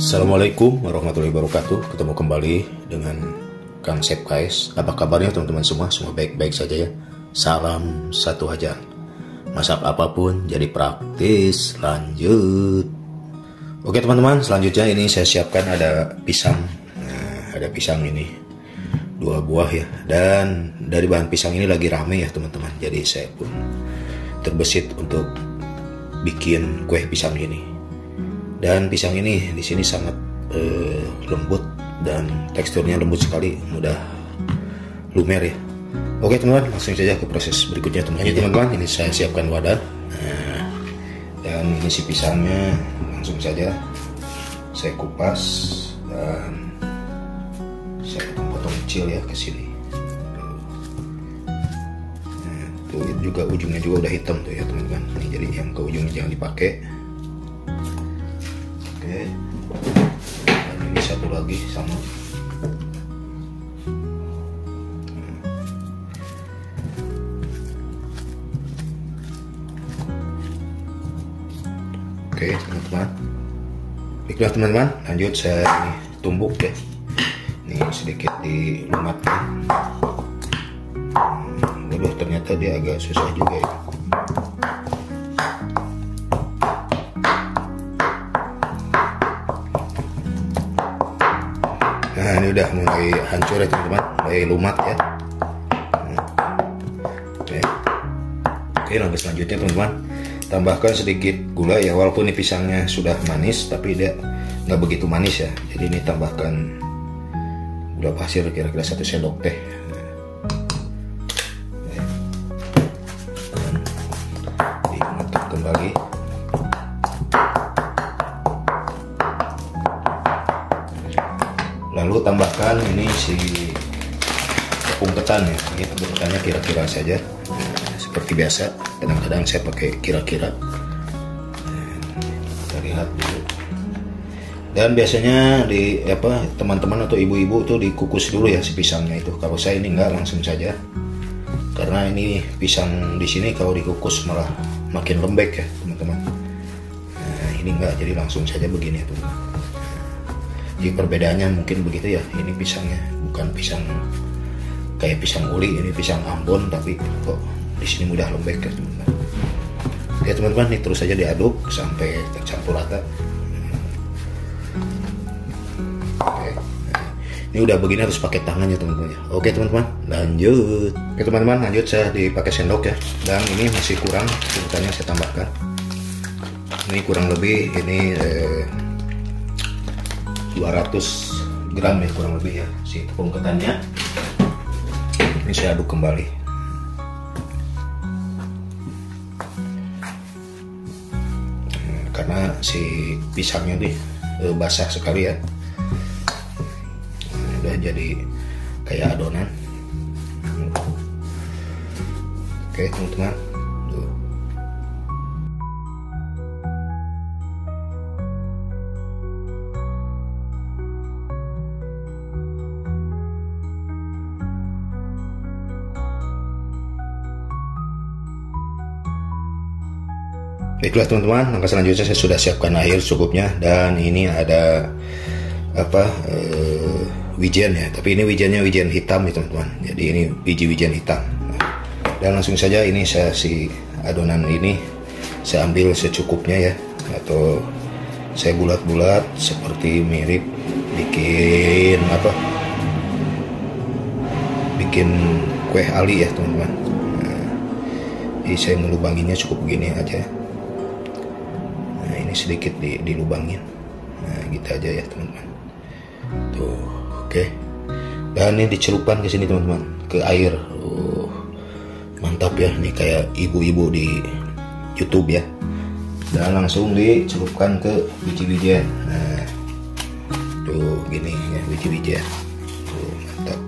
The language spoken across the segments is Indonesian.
Assalamualaikum warahmatullahi wabarakatuh. Ketemu kembali dengan Kang Sep guys. Apa kabarnya teman-teman semua? Semua baik-baik saja ya. Salam satu aja. Masak apapun jadi praktis. Lanjut. Oke teman-teman, selanjutnya ini saya siapkan ada pisang. Nah, ada pisang ini 2 buah ya. Dan dari bahan pisang ini lagi rame ya teman-teman. Jadi saya pun terbesit untuk bikin kue pisang ini. Dan pisang ini di sini sangat lembut dan teksturnya lembut sekali, mudah lumer ya. Oke teman-teman, langsung saja ke proses berikutnya teman-teman. Ini saya siapkan wadah. Nah, dan ini si pisangnya langsung saja saya kupas dan saya potong-potong kecil ya ke sini. Nah, tuh juga ujungnya juga udah hitam tuh ya teman-teman. Ini jadi yang ke ujungnya jangan dipakai. Oke, dan ini satu lagi sama. Oke teman-teman, baiklah teman-teman, lanjut saya ini tumbuk ya. Ini sedikit dilumatkan. Waduh, ternyata dia agak susah juga ya. Nah ini udah mulai hancur ya teman-teman, mulai lumat ya. Oke, langkah selanjutnya teman-teman, tambahkan sedikit gula ya. Walaupun ini pisangnya sudah manis, tapi dia nggak begitu manis ya. Jadi ini tambahkan gula pasir kira-kira 1 sendok teh. Dan diaduk kembali. Lalu tambahkan ini si tepung ketan ya. Ini tepung ketannya kira-kira saja, seperti biasa. Kadang-kadang saya pakai kira-kira. Kita lihat dulu. Dan biasanya di teman-teman atau ibu-ibu tuh dikukus dulu ya si pisangnya itu. Kalau saya ini enggak, langsung saja. Karena ini pisang di sini kalau dikukus malah makin lembek ya teman-teman. Nah ini enggak, jadi langsung saja begini ya teman-teman. Jadi perbedaannya mungkin begitu ya. Ini pisangnya bukan pisang kayak pisang uli, ini pisang Ambon, tapi kok di sini mudah lembek ya teman-teman. Oke teman-teman, ini terus saja diaduk sampai tercampur rata. Oke, ini udah begini harus pakai tangan ya teman-teman ya. Oke teman-teman, lanjut. Oke teman-teman, lanjut saya dipakai sendok ya. Dan ini masih kurang, urutannya saya tambahkan. Ini kurang lebih ini 200 gram ya kurang lebih ya si tepung ketannya. Ini saya aduk kembali. Karena si pisangnya nih basah sekali ya. Udah jadi kayak adonan. Oke teman-teman. Baiklah teman-teman, langkah selanjutnya saya sudah siapkan air cukupnya. Dan ini ada wijen ya, tapi ini wijennya wijen hitam nih teman-teman. Jadi ini biji wijen hitam. Dan langsung saja ini saya si adonan ini saya ambil secukupnya ya, atau saya bulat-bulat seperti mirip bikin kue ali ya teman-teman. Jadi saya melubanginya cukup begini aja. Ini sedikit dilubangin. Nah gitu aja ya teman-teman. Tuh, oke. Dan ini dicelupkan ke sini teman-teman, ke air. Mantap ya, ini kayak ibu-ibu di YouTube ya. Dan langsung dicelupkan ke biji wijen. Nah, tuh gini ya biji wijen. Tuh mantap.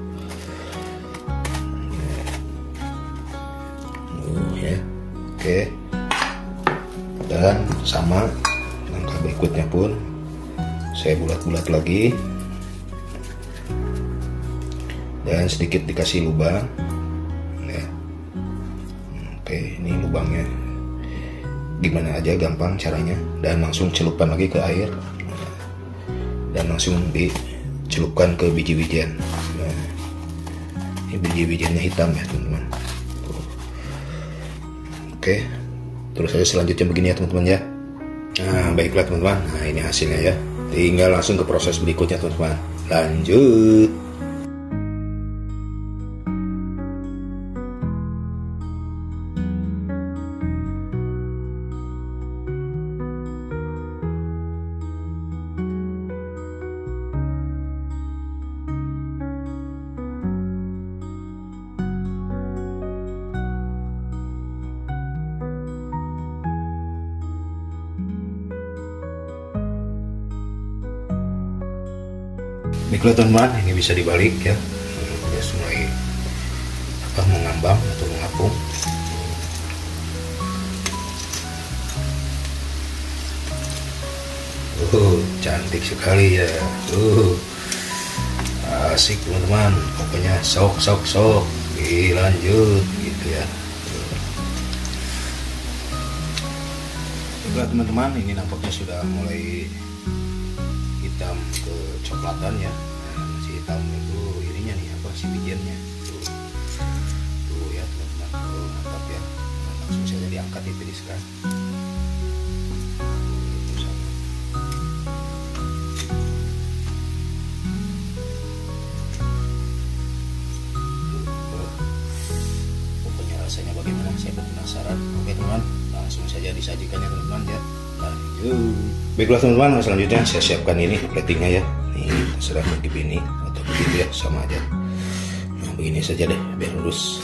Ya, oke. Dan sama langkah berikutnya pun saya bulat-bulat lagi dan sedikit dikasih lubang ya. Oke, ini lubangnya gimana aja gampang caranya, dan langsung celupkan lagi ke air. dan langsung dicelupkan ke biji-bijian. Nah, ini biji-bijiannya hitam ya teman-teman. Oke, terus saja selanjutnya begini ya teman-teman ya. Nah baiklah teman-teman, nah ini hasilnya ya. Tinggal langsung ke proses berikutnya teman-teman. Lanjut. Baiklah teman-teman, ini bisa dibalik ya. Dia mulai mengambang atau mengapung. Cantik sekali ya. Asik teman-teman. Pokoknya sok dilanjut gitu ya. Baiklah teman-teman, ini nampaknya sudah mulai hitam kecoklatan ya. Nah, masih hitam itu ininya nih si bijiannya tuh ya teman-teman. Mantap ya. Nah, langsung saja diangkat, ditiriskan. Pokoknya rasanya bagaimana, saya penasaran. Oke teman-teman, langsung saja disajikan ya teman-teman ya. Lanjut. Baiklah teman-teman, selanjutnya saya siapkan ini platingnya ya. Ini terserah mau begini atau begitu ya, sama aja. Nah begini saja deh biar lurus.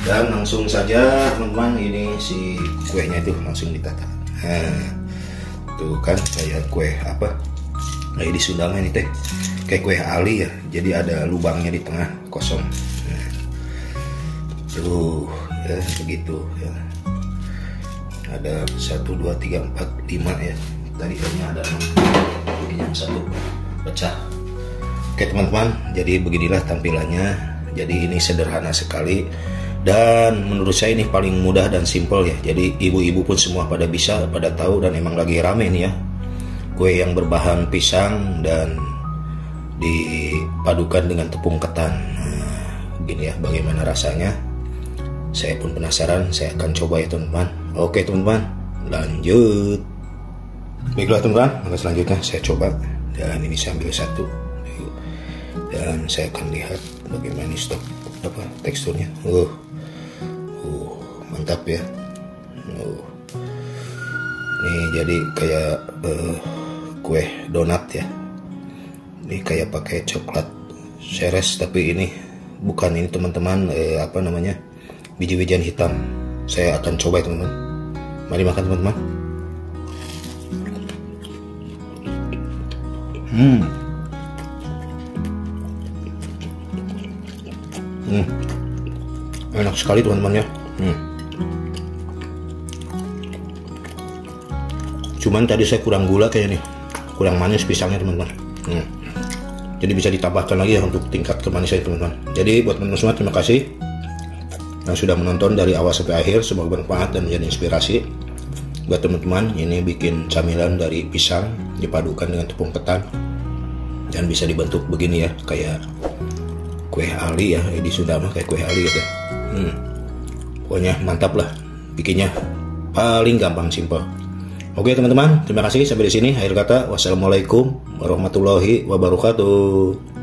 Dan langsung saja teman-teman, ini si kuenya itu langsung ditata. Nah tuh kan kayak kue apa? Nah di Sundangnya ini teh kayak kue ali ya. Jadi ada lubangnya di tengah kosong. Nah, tuh ya begitu ya. Ada 1, 2, 3, 4, 5 ya. Tadi kayaknya ada 6. Yang satu pecah. Oke teman-teman, jadi beginilah tampilannya. Jadi ini sederhana sekali dan menurut saya ini paling mudah dan simple ya. Jadi ibu-ibu pun semua pada bisa, pada tahu, dan emang lagi rame nih ya. Kue yang berbahan pisang dan dipadukan dengan tepung ketan. Nah, begini ya bagaimana rasanya. Saya pun penasaran, saya akan coba ya teman-teman. Oke teman-teman, lanjut. Baiklah teman-teman, maka selanjutnya saya coba. Dan ini saya ambil satu. Dan saya akan lihat bagaimana stok teksturnya. Mantap ya. Ini jadi kayak kue donat ya. Ini kayak pakai coklat ceres, tapi ini bukan ini teman-teman biji-bijian hitam. Saya akan coba ya teman-teman. Mari makan teman-teman. Enak sekali teman-teman ya. Cuman tadi saya kurang gula kayaknya nih, kurang manis pisangnya teman-teman. Jadi bisa ditambahkan lagi ya untuk tingkat kemanisan teman-teman. Jadi buat teman-teman semua, terima kasih yang sudah menonton dari awal sampai akhir. Semoga bermanfaat dan menjadi inspirasi buat teman-teman. Ini bikin camilan dari pisang dipadukan dengan tepung ketan dan bisa dibentuk begini ya, kayak kue ali ya. Di Sunda mah kayak kue ali gitu. Pokoknya mantap lah bikinnya, paling gampang, simple. Oke teman-teman, terima kasih sampai di sini. Akhir kata, wassalamualaikum warahmatullahi wabarakatuh.